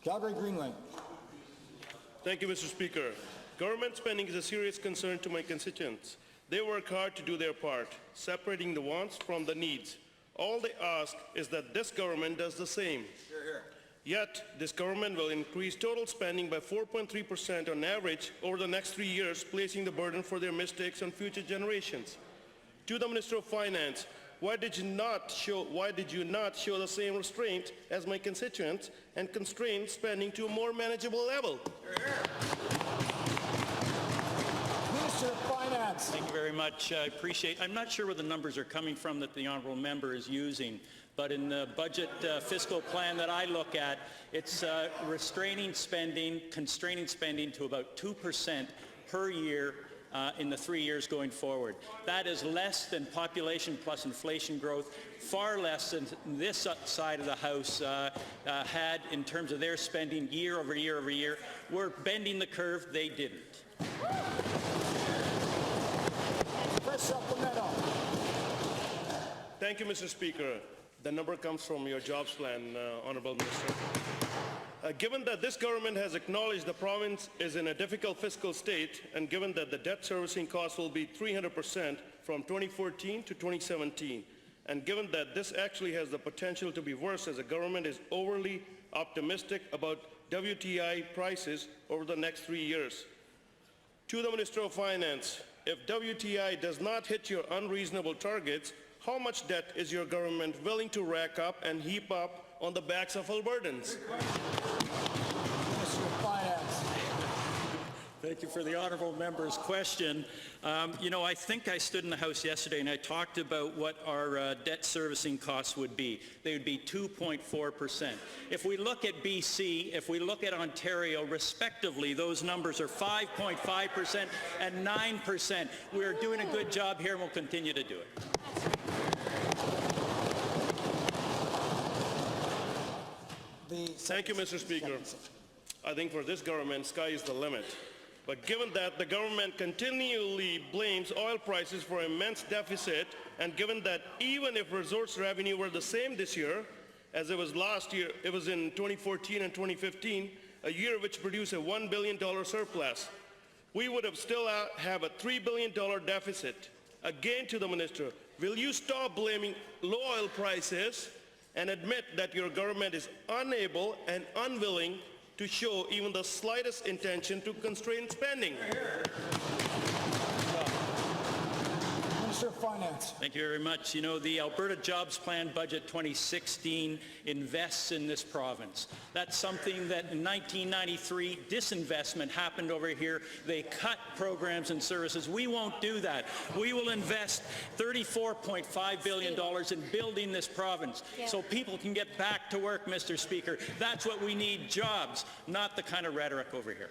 Calgary-Greenway. Thank you, Mr. Speaker. Government spending is a serious concern to my constituents. They work hard to do their part, separating the wants from the needs. All they ask is that this government does the same. Hear, hear. Yet, this government will increase total spending by 4.3% on average over the next 3 years, placing the burden for their mistakes on future generations. To the Minister of Finance, why did you not show the same restraint as my constituents and constrain spending to a more manageable level? Hear, hear. Minister of Finance. Thank you very much. I appreciate. I'm not sure where the numbers are coming from that the honourable member is using, but in the budget fiscal plan that I look at, it's constraining spending to about 2% per year in the 3 years going forward. That is less than population plus inflation growth, far less than this side of the House had in terms of their spending year over year over year. We're bending the curve. They didn't. Thank you, Mr. Speaker. The number comes from your jobs plan, Honourable Minister. Given that this government has acknowledged the province is in a difficult fiscal state, and given that the debt servicing cost will be 300% from 2014 to 2017, and given that this actually has the potential to be worse as the government is overly optimistic about WTI prices over the next 3 years. To the Minister of Finance, if WTI does not hit your unreasonable targets, how much debt is your government willing to rack up and heap up on the backs of Albertans? Minister of Finance. Thank you for the honourable member's question. You know, I think I stood in the House yesterday and I talked about what our debt servicing costs would be. They would be 2.4%. If we look at BC, if we look at Ontario, respectively, those numbers are 5.5% and 9%. We're doing a good job here and we'll continue to do it. Thank you, Mr. Speaker. I think for this government, sky is the limit. But given that the government continually blames oil prices for immense deficit, and given that even if resource revenue were the same this year as it was last year, it was in 2014 and 2015, a year which produced a $1 billion surplus, we would have still have a $3 billion deficit. Again to the minister, will you stop blaming low oil prices and admit that your government is unable and unwilling to show even the slightest intention to constrain spending? Minister of Finance. Thank you very much. You know, the Alberta Jobs Plan Budget 2016 invests in this province. That's something that in 1993, disinvestment happened over here. They cut programs and services. We won't do that. We will invest $34.5 billion in building this province so people can get back to work, Mr. Speaker. That's what we need, jobs, not the kind of rhetoric over here.